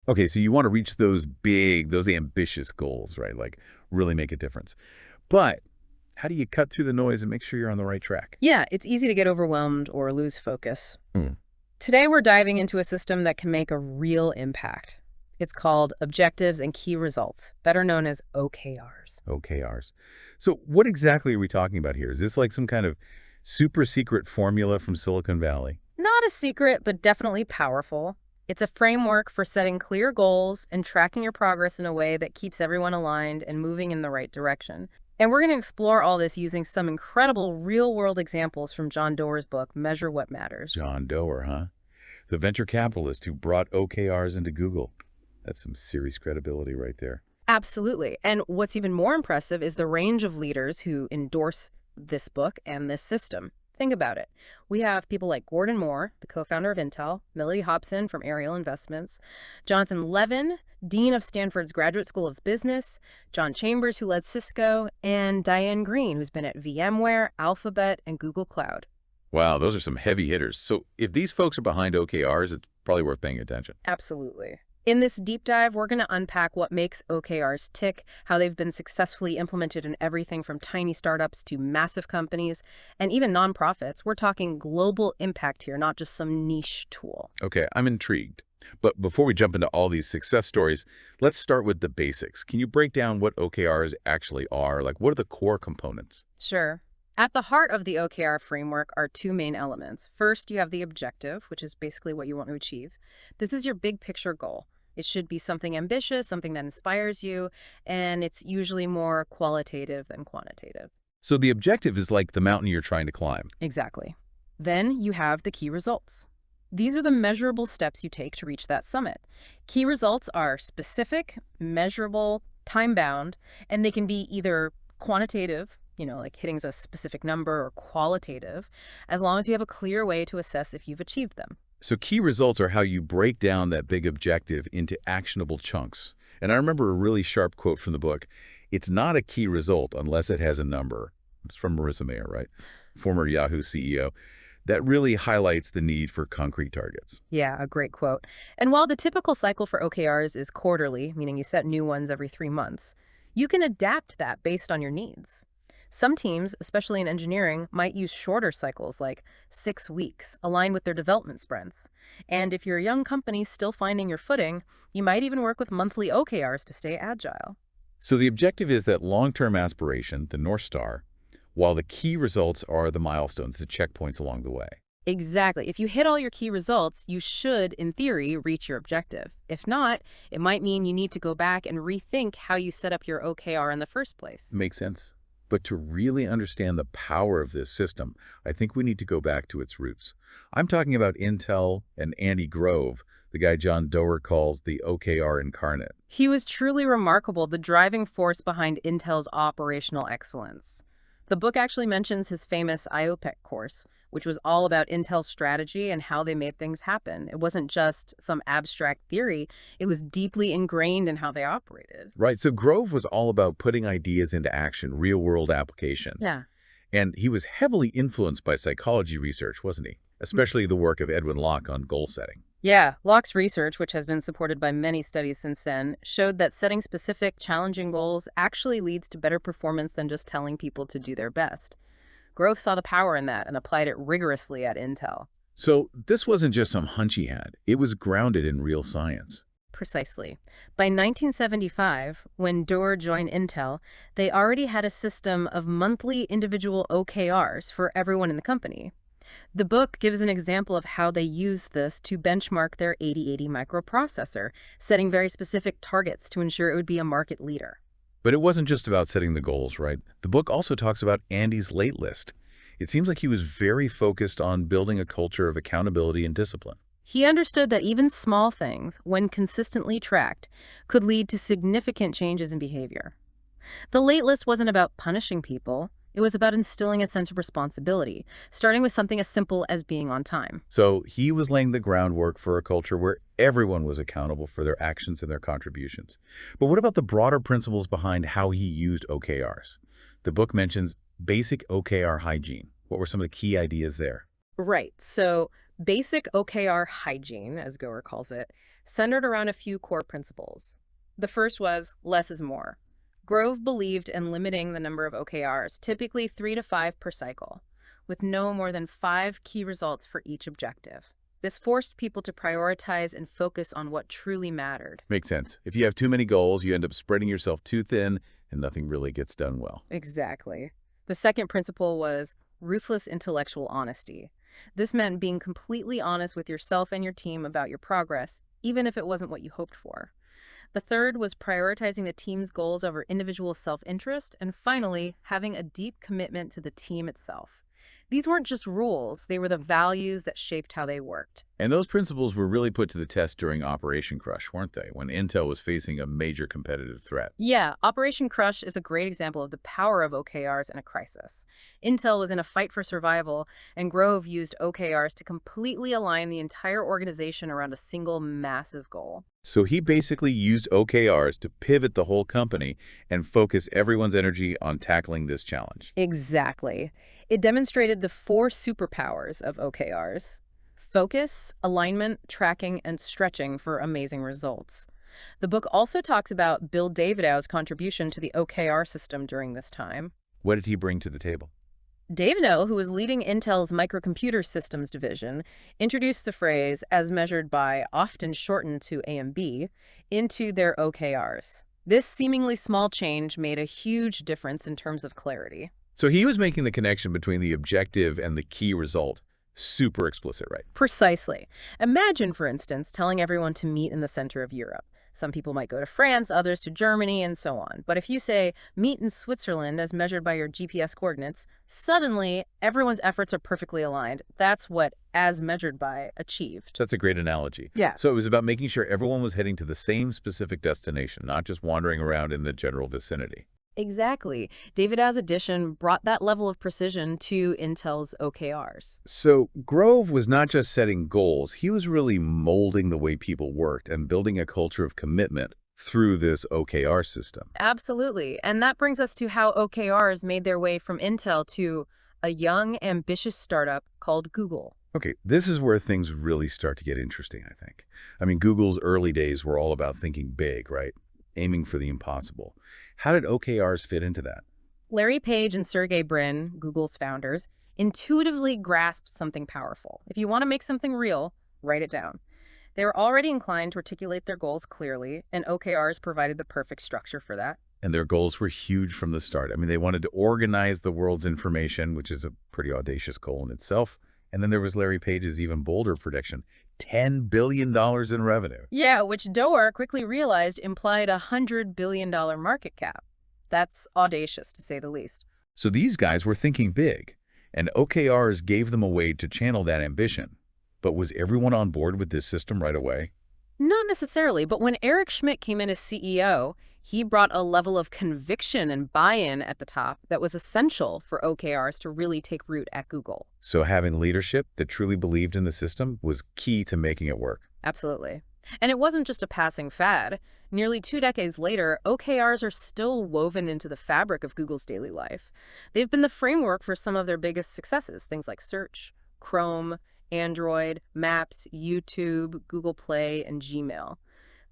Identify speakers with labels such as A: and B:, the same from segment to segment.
A: Okay, so you want to reach those big, those ambitious goals, right? Like really make a difference. But how do you cut through the noise and make sure you're on the right track?
B: Yeah, it's easy to get overwhelmed or lose focus.
A: Hmm.
B: Today, we're diving into a system that can make a real impact. It's called Objectives and Key Results, better known as OKRs.
A: OKRs. So what exactly are we talking about here? Is this like some kind of super secret formula from Silicon Valley?
B: Not a secret, but definitely powerful. It's a framework for setting clear goals and tracking your progress in a way that keeps everyone aligned and moving in the right direction. And we're going to explore all this using some incredible real-world examples from John Doerr's book, Measure What Matters.
A: John Doerr, huh? The venture capitalist who brought OKRs into Google. That's some serious credibility right there.
B: Absolutely. And what's even more impressive is the range of leaders who endorse this book and this system. Think about it. We have people like Gordon Moore, the co-founder of Intel, Melody Hobson from Ariel Investments, Jonathan Levin, Dean of Stanford's Graduate School of Business, John Chambers, who led Cisco, and Diane Green, who's been at VMware, Alphabet, and Google Cloud.
A: Wow, those are some heavy hitters. So if these folks are behind OKRs, it's probably worth paying attention.
B: Absolutely. In this deep dive, we're going to unpack what makes OKRs tick, how they've been successfully implemented in everything from tiny startups to massive companies, and even nonprofits. We're talking global impact here, not just some niche tool.
A: Okay, I'm intrigued. But before we jump into all these success stories, let's start with the basics. Can you break down what OKRs actually are? Like, what are the core components?
B: Sure. At the heart of the OKR framework are two main elements. First, you have the objective, which is basically what you want to achieve. This is your big picture goal. It should be something ambitious, something that inspires you, and it's usually more qualitative than quantitative.
A: So the objective is like the mountain you're trying to climb.
B: Exactly. Then you have the key results. These are the measurable steps you take to reach that summit. Key results are specific, measurable, time-bound, and they can be either quantitative, like hitting a specific number, or qualitative, as long as you have a clear way to assess if you've achieved them.
A: So key results are how you break down that big objective into actionable chunks. And I remember a really sharp quote from the book. It's not a key result unless it has a number. It's from Marissa Mayer, right? Former Yahoo CEO. That really highlights the need for concrete targets.
B: Yeah, a great quote. And while the typical cycle for OKRs is quarterly, meaning you set new ones every 3 months, you can adapt that based on your needs. Some teams, especially in engineering, might use shorter cycles like 6 weeks, aligned with their development sprints. And if you're a young company still finding your footing, you might even work with monthly OKRs to stay agile.
A: So the objective is that long-term aspiration, the North Star, while the key results are the milestones, the checkpoints along the way.
B: Exactly. If you hit all your key results, you should, in theory, reach your objective. If not, it might mean you need to go back and rethink how you set up your OKR in the first place.
A: Makes sense. But to really understand the power of this system, I think we need to go back to its roots. I'm talking about Intel and Andy Grove, the guy John Doerr calls the OKR incarnate.
B: He was truly remarkable, the driving force behind Intel's operational excellence. The book actually mentions his famous IOPEC course, which was all about Intel's strategy and how they made things happen. It wasn't just some abstract theory. It was deeply ingrained in how they operated.
A: Right, so Grove was all about putting ideas into action, real-world application.
B: Yeah.
A: And he was heavily influenced by psychology research, wasn't he? Especially the work of Edwin Locke on goal setting.
B: Yeah, Locke's research, which has been supported by many studies since then, showed that setting specific, challenging goals actually leads to better performance than just telling people to do their best. Grove saw the power in that and applied it rigorously at Intel.
A: So this wasn't just some hunch he had. It was grounded in real science.
B: Precisely. By 1975, when Doerr joined Intel, they already had a system of monthly individual OKRs for everyone in the company. The book gives an example of how they used this to benchmark their 8080 microprocessor, setting very specific targets to ensure it would be a market leader.
A: But it wasn't just about setting the goals, right? The book also talks about Andy's late list. It seems like he was very focused on building a culture of accountability and discipline.
B: He understood that even small things, when consistently tracked, could lead to significant changes in behavior. The late list wasn't about punishing people. It was about instilling a sense of responsibility, starting with something as simple as being on time.
A: So he was laying the groundwork for a culture where everyone was accountable for their actions and their contributions. But what about the broader principles behind how he used OKRs? The book mentions basic OKR hygiene. What were some of the key ideas there?
B: Right. So Basic OKR hygiene, as Goer calls it, centered around a few core principles. The first was less is more. Grove believed in limiting the number of OKRs, typically 3 to 5 per cycle, with no more than 5 key results for each objective. This forced people to prioritize and focus on what truly mattered.
A: Makes sense. If you have too many goals, you end up spreading yourself too thin and nothing really gets done well.
B: Exactly. The second principle was ruthless intellectual honesty. This meant being completely honest with yourself and your team about your progress, even if it wasn't what you hoped for. The third was prioritizing the team's goals over individual self-interest, and finally, having a deep commitment to the team itself. These weren't just rules, they were the values that shaped how they worked.
A: And those principles were really put to the test during Operation Crush, weren't they? When Intel was facing a major competitive threat.
B: Yeah, Operation Crush is a great example of the power of OKRs in a crisis. Intel was in a fight for survival, and Grove used OKRs to completely align the entire organization around a single massive goal.
A: So he basically used OKRs to pivot the whole company and focus everyone's energy on tackling this challenge.
B: Exactly. It demonstrated the 4 superpowers of OKRs: focus, alignment, tracking, and stretching for amazing results. The book also talks about Bill Davidow's contribution to the OKR system during this time.
A: What did he bring to the table?
B: Davidow, who was leading Intel's microcomputer systems division, introduced the phrase "as measured by," often shortened to AMB, into their OKRs. This seemingly small change made a huge difference in terms of clarity.
A: So he was making the connection between the objective and the key result super explicit, right?
B: Precisely. Imagine, for instance, telling everyone to meet in the center of Europe. Some people might go to France, others to Germany, and so on. But if you say, meet in Switzerland as measured by your GPS coordinates, suddenly everyone's efforts are perfectly aligned. That's what as measured by achieved.
A: That's a great analogy.
B: Yeah.
A: So it was about making sure everyone was heading to the same specific destination, not just wandering around in the general vicinity.
B: Exactly. Davidow's addition brought that level of precision to Intel's OKRs.
A: So Grove was not just setting goals, he was really molding the way people worked and building a culture of commitment through this OKR system.
B: Absolutely. And that brings us to how OKRs made their way from Intel to a young, ambitious startup called Google.
A: Okay, this is where things really start to get interesting, I think. I mean, Google's early days were all about thinking big, right? Aiming for the impossible. How did OKRs fit into that?
B: Larry Page and Sergey Brin, Google's founders, intuitively grasped something powerful. If you want to make something real, write it down. They were already inclined to articulate their goals clearly, and OKRs provided the perfect structure for that.
A: And their goals were huge from the start. I mean, they wanted to organize the world's information, which is a pretty audacious goal in itself. And then there was Larry Page's even bolder prediction, $10 billion in revenue.
B: Yeah, which Doerr quickly realized implied a $100 billion market cap. That's audacious, to say the least.
A: So these guys were thinking big, and OKRs gave them a way to channel that ambition. But was everyone on board with this system right away?
B: Not necessarily, but when Eric Schmidt came in as CEO, he brought a level of conviction and buy-in at the top that was essential for OKRs to really take root at Google.
A: So having leadership that truly believed in the system was key to making it work.
B: Absolutely. And it wasn't just a passing fad. Nearly 2 decades later, OKRs are still woven into the fabric of Google's daily life. They've been the framework for some of their biggest successes, things like Search, Chrome, Android, Maps, YouTube, Google Play, and Gmail.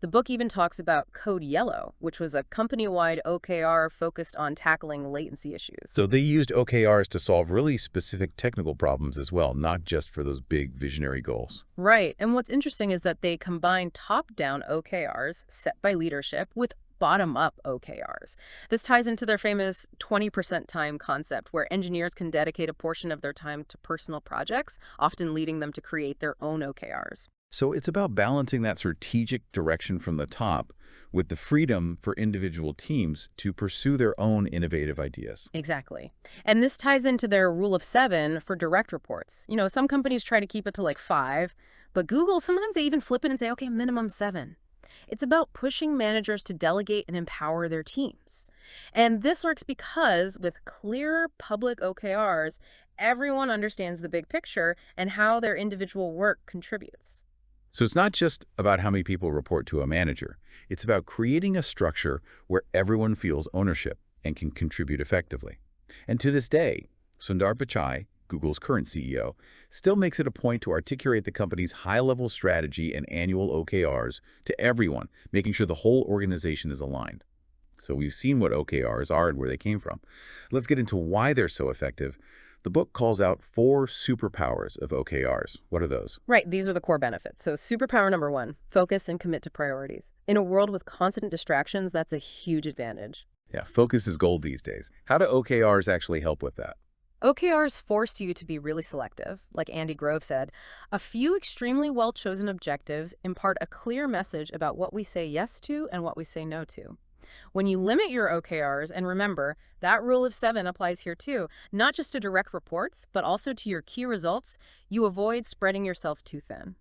B: The book even talks about Code Yellow, which was a company-wide OKR focused on tackling latency issues.
A: So they used OKRs to solve really specific technical problems as well, not just for those big visionary goals.
B: Right. And what's interesting is that they combine top-down OKRs set by leadership with bottom-up OKRs. This ties into their famous 20% time concept, where engineers can dedicate a portion of their time to personal projects, often leading them to create their own OKRs.
A: So it's about balancing that strategic direction from the top with the freedom for individual teams to pursue their own innovative ideas.
B: Exactly. And this ties into their rule of 7 for direct reports. You know, some companies try to keep it to like 5, but Google, sometimes they even flip it and say, okay, minimum 7. It's about pushing managers to delegate and empower their teams. And this works because with clear public OKRs, everyone understands the big picture and how their individual work contributes.
A: So it's not just about how many people report to a manager. It's about creating a structure where everyone feels ownership and can contribute effectively. And to this day, Sundar Pichai Google's current CEO, still makes it a point to articulate the company's high-level strategy and annual OKRs to everyone, making sure the whole organization is aligned. So we've seen what OKRs are and where they came from. Let's get into why they're so effective. The book calls out 4 superpowers of OKRs. What are those?
B: Right, these are the core benefits. So superpower number 1, focus and commit to priorities. In a world with constant distractions, that's a huge advantage.
A: Yeah, focus is gold these days. How do OKRs actually help with that?
B: OKRs force you to be really selective. Like Andy Grove said, a few extremely well-chosen objectives impart a clear message about what we say yes to and what we say no to. When you limit your OKRs, and remember, that rule of 7 applies here too, not just to direct reports, but also to your key results, you avoid spreading yourself too thin.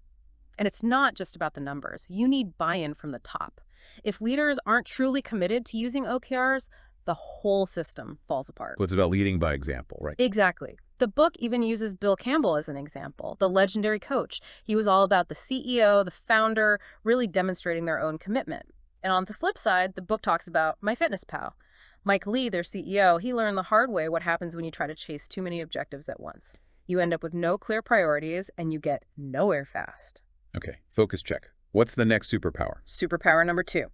B: And it's not just about the numbers. You need buy-in from the top. If leaders aren't truly committed to using OKRs, the whole system falls apart.
A: Well, it's about leading by example, right?
B: Exactly. The book even uses Bill Campbell as an example, the legendary coach. He was all about the CEO, the founder, really demonstrating their own commitment. And on the flip side, the book talks about MyFitnessPal. Mike Lee, their CEO, he learned the hard way what happens when you try to chase too many objectives at once. You end up with no clear priorities, and you get nowhere fast.
A: Okay, focus check. What's the next superpower?
B: Superpower number 2,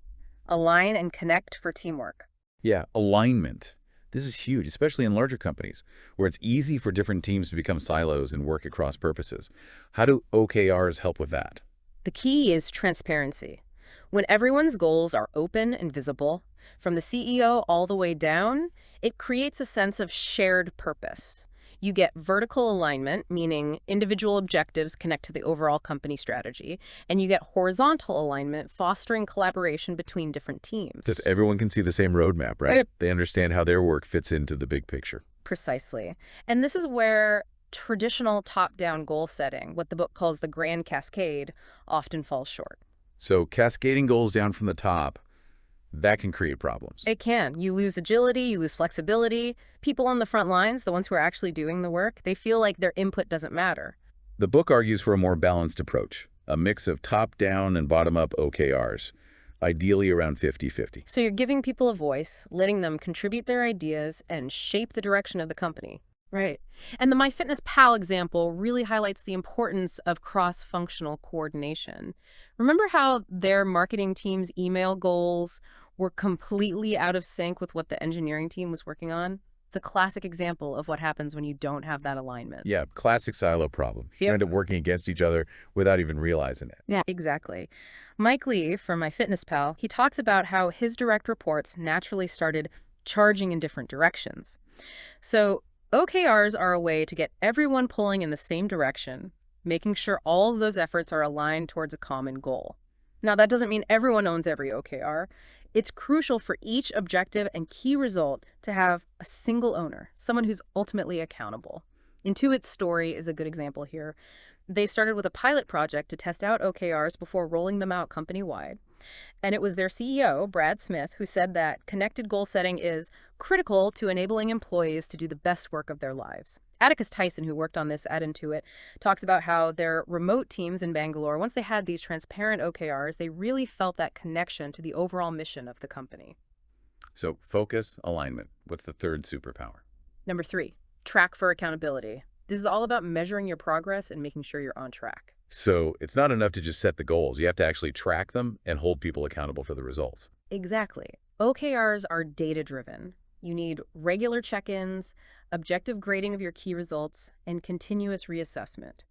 B: align and connect for teamwork.
A: Yeah, alignment. This is huge, especially in larger companies, where it's easy for different teams to become silos and work across purposes. How do OKRs help with that?
B: The key is transparency. When everyone's goals are open and visible, from the CEO all the way down, it creates a sense of shared purpose. You get vertical alignment, meaning individual objectives connect to the overall company strategy, and you get horizontal alignment, fostering collaboration between different teams.
A: That everyone can see the same roadmap, right?
B: Right.
A: They understand how their work fits into the big picture.
B: Precisely. And this is where traditional top-down goal setting, what the book calls the grand cascade, often falls short.
A: So cascading goals down from the top, that can create problems.
B: It can. You lose agility, you lose flexibility. People on the front lines, the ones who are actually doing the work, they feel like their input doesn't matter.
A: The book argues for a more balanced approach, a mix of top-down and bottom-up OKRs, ideally around 50-50.
B: So you're giving people a voice, letting them contribute their ideas and shape the direction of the company. Right. And the MyFitnessPal example really highlights the importance of cross-functional coordination. Remember how their marketing team's email goals were completely out of sync with what the engineering team was working on? It's a classic example of what happens when you don't have that alignment.
A: Yeah, classic silo problem. You
B: Yep.
A: end up working against each other without even realizing it.
B: Yeah, exactly. Mike Lee from MyFitnessPal, he talks about how his direct reports naturally started charging in different directions. So OKRs are a way to get everyone pulling in the same direction, making sure all of those efforts are aligned towards a common goal. Now, that doesn't mean everyone owns every OKR. It's crucial for each objective and key result to have a single owner, someone who's ultimately accountable. Intuit's story is a good example here. They started with a pilot project to test out OKRs before rolling them out company-wide. And it was their CEO, Brad Smith, who said that connected goal setting is critical to enabling employees to do the best work of their lives. Atticus Tyson, who worked on this at Intuit, talks about how their remote teams in Bangalore, once they had these transparent OKRs, they really felt that connection to the overall mission of the company.
A: So focus, alignment. What's the third superpower?
B: Number 3, track for accountability. This is all about measuring your progress and making sure you're on track.
A: So it's not enough to just set the goals. You have to actually track them and hold people accountable for the results.
B: Exactly. OKRs are data-driven. You need regular check-ins, objective grading of your key results, and continuous reassessment.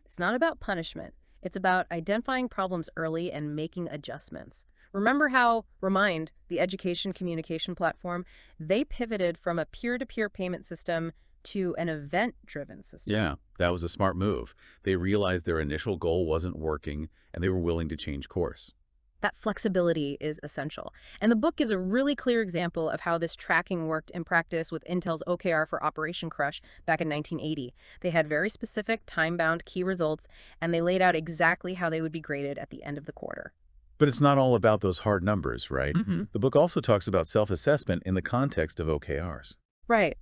B: It's not about punishment. It's about identifying problems early and making adjustments. Remember how Remind, the education communication platform, they pivoted from a peer-to-peer payment system to an event-driven system.
A: Yeah, that was a smart move. They realized their initial goal wasn't working, and they were willing to change course.
B: That flexibility is essential. And the book gives a really clear example of how this tracking worked in practice with Intel's OKR for Operation Crush back in 1980. They had very specific time-bound key results, and they laid out exactly how they would be graded at the end of the quarter.
A: But it's not all about those hard numbers, right?
B: Mm-hmm.
A: The book also talks about self-assessment in the context of OKRs.
B: Right.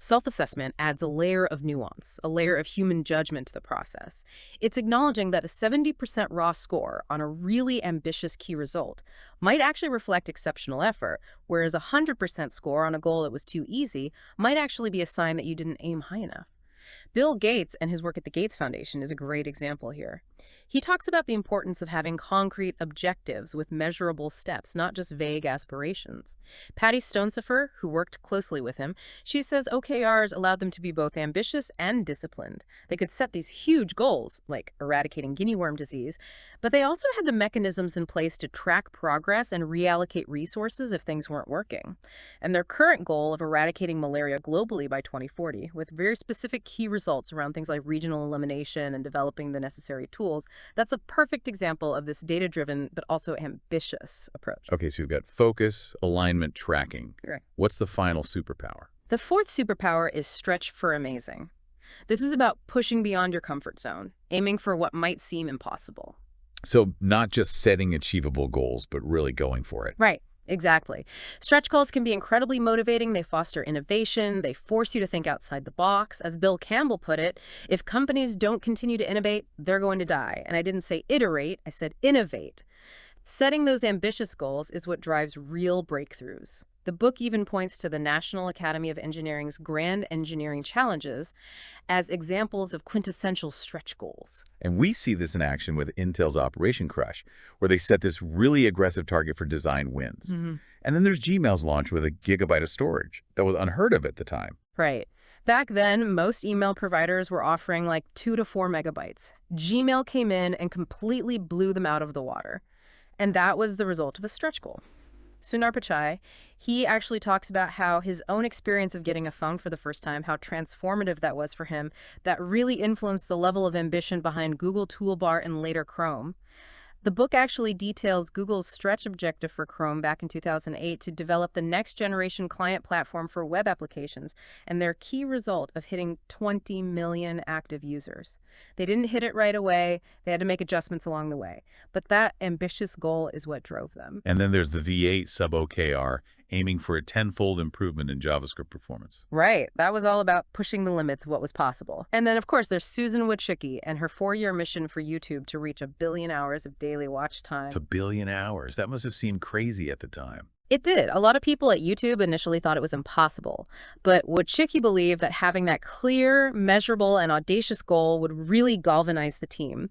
B: Self-assessment adds a layer of nuance, a layer of human judgment to the process. It's acknowledging that a 70% raw score on a really ambitious key result might actually reflect exceptional effort, whereas a 100% score on a goal that was too easy might actually be a sign that you didn't aim high enough. Bill Gates and his work at the Gates Foundation is a great example here. He talks about the importance of having concrete objectives with measurable steps, not just vague aspirations. Patty Stonesifer, who worked closely with him, she says OKRs allowed them to be both ambitious and disciplined. They could set these huge goals, like eradicating guinea worm disease, but they also had the mechanisms in place to track progress and reallocate resources if things weren't working. And their current goal of eradicating malaria globally by 2040, with very specific key results around things like regional elimination and developing the necessary tools, that's a perfect example of this data-driven but also ambitious approach.
A: Okay, so you've got focus, alignment, tracking.
B: Right.
A: What's the final superpower?
B: The fourth superpower is stretch for amazing. This is about pushing beyond your comfort zone, aiming for what might seem impossible.
A: So not just setting achievable goals, but really going for it.
B: Right. Exactly. Stretch goals can be incredibly motivating. They foster innovation. They force you to think outside the box. As Bill Campbell put it, if companies don't continue to innovate, they're going to die. And I didn't say iterate, I said innovate. Setting those ambitious goals is what drives real breakthroughs. The book even points to the National Academy of Engineering's Grand Engineering Challenges as examples of quintessential stretch goals.
A: And we see this in action with Intel's Operation Crush, where they set this really aggressive target for design wins. And then there's Gmail's launch with a gigabyte of storage. That was unheard of at the time.
B: Right. Back then, most email providers were offering like 2 to 4 megabytes. Gmail came in and completely blew them out of the water. And that was the result of a stretch goal. Sundar Pichai, he actually talks about how his own experience of getting a phone for the first time, how transformative that was for him, that really influenced the level of ambition behind Google Toolbar and later Chrome. The book actually details Google's stretch objective for Chrome back in 2008 to develop the next generation client platform for web applications and their key result of hitting 20 million active users. They didn't hit it right away. They had to make adjustments along the way. But that ambitious goal is what drove them.
A: And then there's the V8 sub-OKR, aiming for a tenfold improvement in JavaScript performance.
B: Right. That was all about pushing the limits of what was possible. And then, of course, there's Susan Wojcicki and her 4-year mission for YouTube to reach 1 billion hours of daily watch time.
A: A billion hours. That must have seemed crazy at the time.
B: It did. A lot of people at YouTube initially thought it was impossible. But Wojcicki believed that having that clear, measurable, and audacious goal would really galvanize the team.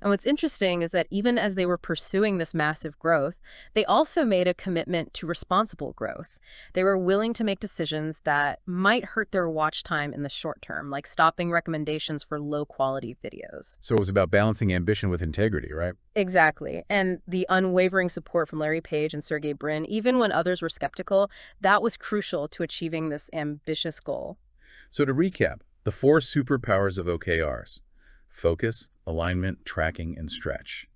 B: And what's interesting is that even as they were pursuing this massive growth, they also made a commitment to responsible growth. They were willing to make decisions that might hurt their watch time in the short term, like stopping recommendations for low-quality videos.
A: So it was about balancing ambition with integrity, right?
B: Exactly. And the unwavering support from Larry Page and Sergey Brin, even when others were skeptical, that was crucial to achieving this ambitious goal.
A: So to recap, the 4 superpowers of OKRs: focus, alignment, tracking, and stretch.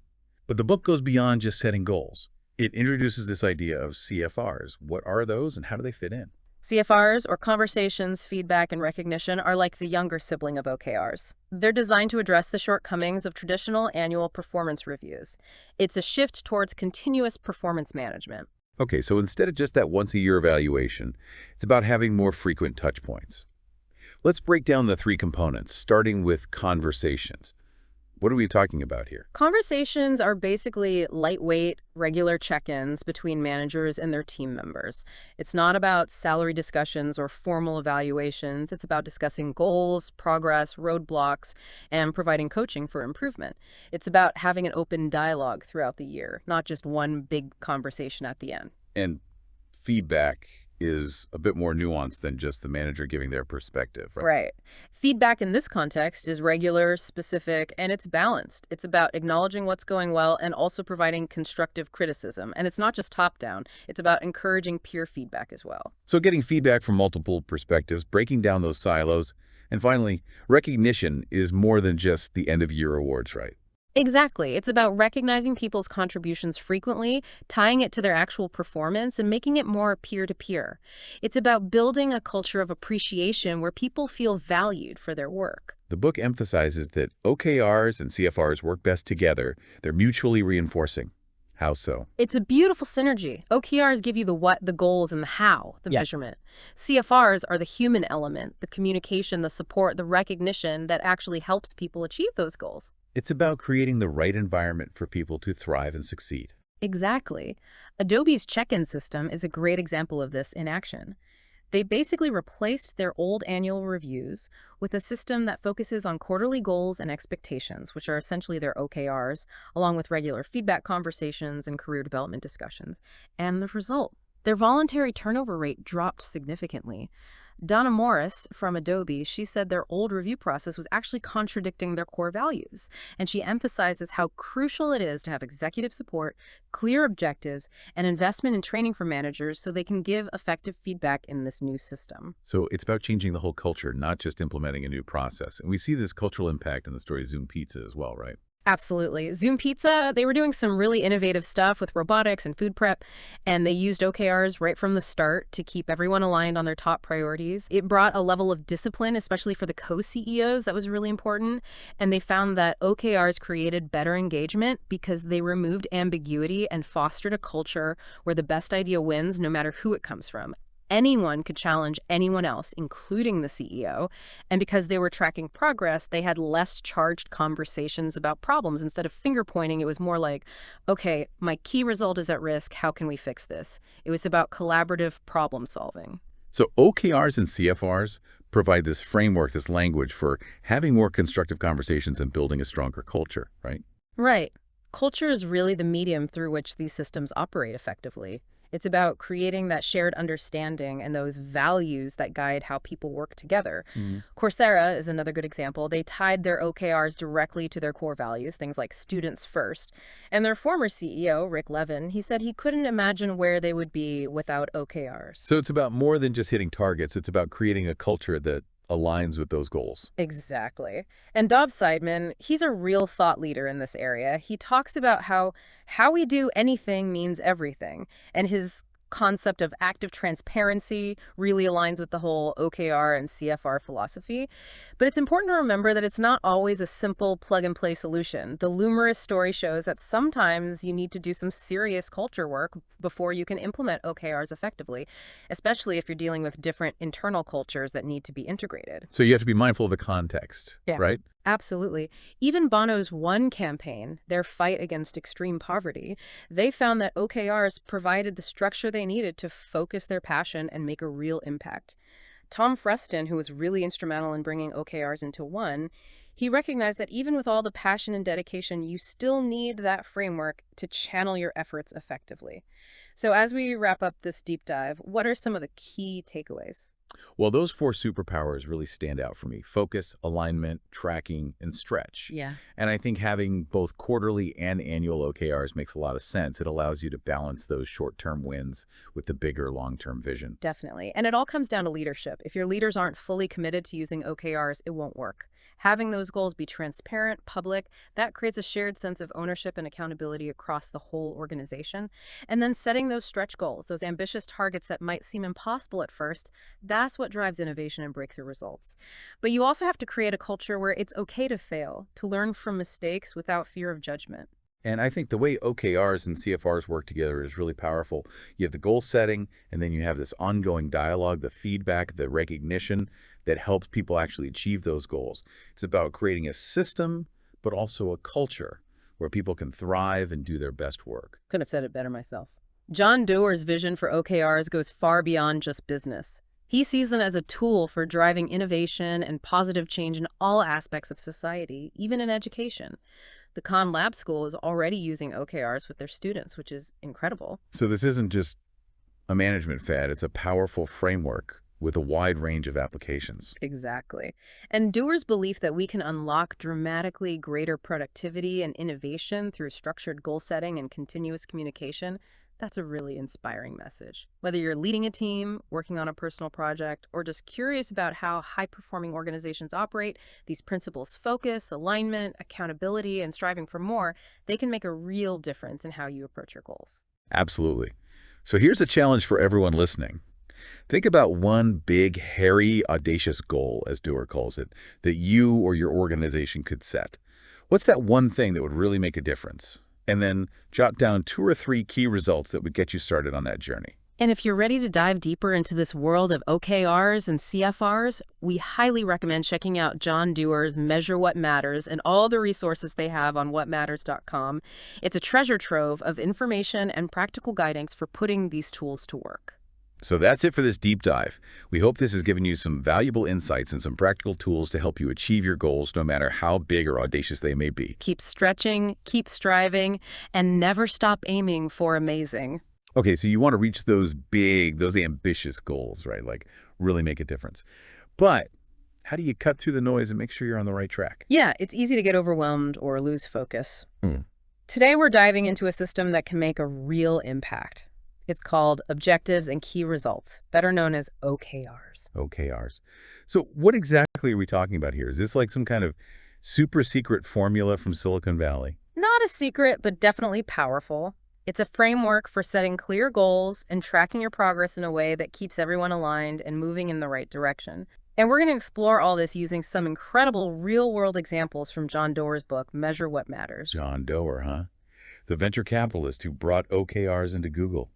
A: But the book goes beyond just setting goals. It introduces this idea of CFRs. What are those and how do they fit in?
B: CFRs, or conversations, feedback, and recognition, are like the younger sibling of OKRs. They're designed to address the shortcomings of traditional annual performance reviews. It's a shift towards continuous performance management.
A: Okay, so instead of just that once-a-year evaluation, it's about having more frequent touch points. Let's break down the 3 components, starting with conversations. What are we talking about here?
B: Conversations are basically lightweight, regular check-ins between managers and their team members. It's not about salary discussions or formal evaluations. It's about discussing goals, progress, roadblocks, and providing coaching for improvement. It's about having an open dialogue throughout the year, not just one big conversation at the end.
A: And feedback is a bit more nuanced than just the manager giving their perspective, right?
B: Right. Feedback in this context is regular, specific, and it's balanced. It's about acknowledging what's going well and also providing constructive criticism. And it's not just top-down. It's about encouraging peer feedback as well.
A: So getting feedback from multiple perspectives, breaking down those silos, and finally, recognition is more than just the end-of-year awards, right?
B: Exactly. It's about recognizing people's contributions frequently, tying it to their actual performance, and making it more peer-to-peer. It's about building a culture of appreciation where people feel valued for their work.
A: The book emphasizes that OKRs and CFRs work best together. They're mutually reinforcing. How so?
B: It's a beautiful synergy. OKRs give you the what, the goals, and the how, the measurement. CFRs are the human element, the communication, the support, the recognition that actually helps people achieve those goals.
A: It's about creating the right environment for people to thrive and succeed.
B: Exactly. Adobe's check-in system is a great example of this in action. They basically replaced their old annual reviews with a system that focuses on quarterly goals and expectations, which are essentially their OKRs, along with regular feedback conversations and career development discussions. And the result? Their voluntary turnover rate dropped significantly. Donna Morris from Adobe, she said their old review process was actually contradicting their core values. And she emphasizes how crucial it is to have executive support, clear objectives, and investment in training for managers so they can give effective feedback in this new system.
A: So it's about changing the whole culture, not just implementing a new process. And we see this cultural impact in the story of Zoom Pizza as well, right?
B: Absolutely. Zoom Pizza, they were doing some really innovative stuff with robotics and food prep, and they used OKRs right from the start to keep everyone aligned on their top priorities. It brought a level of discipline, especially for the co-CEOs, that was really important, and they found that OKRs created better engagement because they removed ambiguity and fostered a culture where the best idea wins no matter who it comes from. Anyone could challenge anyone else, including the CEO. And because they were tracking progress, they had less charged conversations about problems. Instead of finger pointing, it was more like, okay, my key result is at risk. How can we fix this? It was about collaborative problem solving.
A: So OKRs and CFRs provide this framework, this language for having more constructive conversations and building a stronger culture, right?
B: Right. Culture is really the medium through which these systems operate effectively. It's about creating that shared understanding and those values that guide how people work together. Coursera is another good example. They tied their OKRs directly to their core values, things like students first. And their former CEO, Rick Levin, he said he couldn't imagine where they would be without OKRs.
A: So it's about more than just hitting targets. It's about creating a culture that aligns with those goals.
B: Exactly. And Bob Seidman, he's a real thought leader in this area. He talks about how we do anything means everything. And his concept of active transparency really aligns with the whole OKR and CFR philosophy. But it's important to remember that it's not always a simple plug-and-play solution. The Lumerous story shows that sometimes you need to do some serious culture work before you can implement OKRs effectively, especially if you're dealing with different internal cultures that need to be integrated.
A: So you have to be mindful of the context,
B: Yeah.
A: right?
B: Absolutely. Even Bono's One campaign, their fight against extreme poverty, they found that OKRs provided the structure they needed to focus their passion and make a real impact. Tom Freston, who was really instrumental in bringing OKRs into One, he recognized that even with all the passion and dedication, you still need that framework to channel your efforts effectively. So as we wrap up this deep dive, what are some of the key takeaways?
A: Well, those four superpowers really stand out for me: focus, alignment, tracking, and stretch.
B: Yeah.
A: And I think having both quarterly and annual OKRs makes a lot of sense. It allows you to balance those short-term wins with the bigger long-term vision.
B: Definitely. And it all comes down to leadership. If your leaders aren't fully committed to using OKRs, it won't work. Having those goals be transparent, public, that creates a shared sense of ownership and accountability across the whole organization. And then setting those stretch goals, those ambitious targets that might seem impossible at first, that's what drives innovation and breakthrough results. But you also have to create a culture where it's okay to fail, to learn from mistakes without fear of judgment.
A: And I think the way OKRs and CFRs work together is really powerful. You have the goal setting, and then you have this ongoing dialogue, the feedback, the recognition that helps people actually achieve those goals. It's about creating a system, but also a culture where people can thrive and do their best work.
B: Couldn't have said it better myself. John Doerr's vision for OKRs goes far beyond just business. He sees them as a tool for driving innovation and positive change in all aspects of society, even in education. The Khan Lab School is already using OKRs with their students, which is incredible.
A: So this isn't just a management fad, it's a powerful framework with a wide range of applications.
B: Exactly. And Doerr's belief that we can unlock dramatically greater productivity and innovation through structured goal setting and continuous communication, that's a really inspiring message. Whether you're leading a team, working on a personal project, or just curious about how high-performing organizations operate, these principles: focus, alignment, accountability, and striving for more, they can make a real difference in how you approach your goals.
A: Absolutely. So here's a challenge for everyone listening. Think about one big, hairy, audacious goal, as Doerr calls it, that you or your organization could set. What's that one thing that would really make a difference? And then jot down 2 or 3 key results that would get you started on that journey.
B: And if you're ready to dive deeper into this world of OKRs and CFRs, we highly recommend checking out John Doerr's Measure What Matters and all the resources they have on whatmatters.com. It's a treasure trove of information and practical guidance for putting these tools to work.
A: So that's it for this deep dive. We hope this has given you some valuable insights and some practical tools to help you achieve your goals, no matter how big or audacious they may be.
B: Keep stretching, keep striving, and never stop aiming for amazing.
A: Okay, so you want to reach those big, those ambitious goals, right? Like really make a difference. But how do you cut through the noise and make sure you're on the right track?
B: Yeah, it's easy to get overwhelmed or lose focus.
A: Hmm.
B: Today, we're diving into a system that can make a real impact. It's called Objectives and Key Results, better known as OKRs.
A: OKRs. So what exactly are we talking about here? Is this like some kind of super secret formula from Silicon Valley?
B: Not a secret, but definitely powerful. It's a framework for setting clear goals and tracking your progress in a way that keeps everyone aligned and moving in the right direction. And we're going to explore all this using some incredible real-world examples from John Doerr's book, Measure What Matters.
A: John Doerr, huh? The venture capitalist who brought OKRs into Google.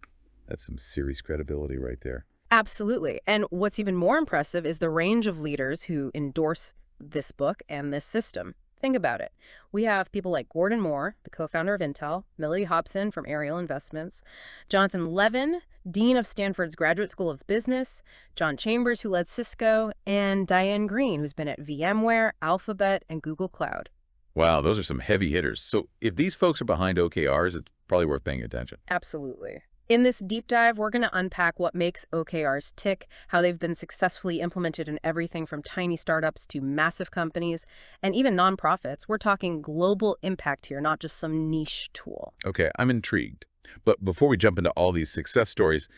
A: That's some serious credibility right there.
B: Absolutely. And what's even more impressive is the range of leaders who endorse this book and this system. Think about it. We have people like Gordon Moore, the co-founder of Intel, Millie Hobson from Ariel Investments, Jonathan Levin, Dean of Stanford's Graduate School of Business, John Chambers, who led Cisco, and Diane Green, who's been at VMware, Alphabet, and Google Cloud.
A: Wow, those are some heavy hitters. So if these folks are behind OKRs, it's probably worth paying attention.
B: Absolutely. In this deep dive, we're going to unpack what makes OKRs tick, how they've been successfully implemented in everything from tiny startups to massive companies, and even nonprofits. We're talking global impact here, not just some niche tool.
A: Okay, I'm intrigued. But before we jump into all these success stories,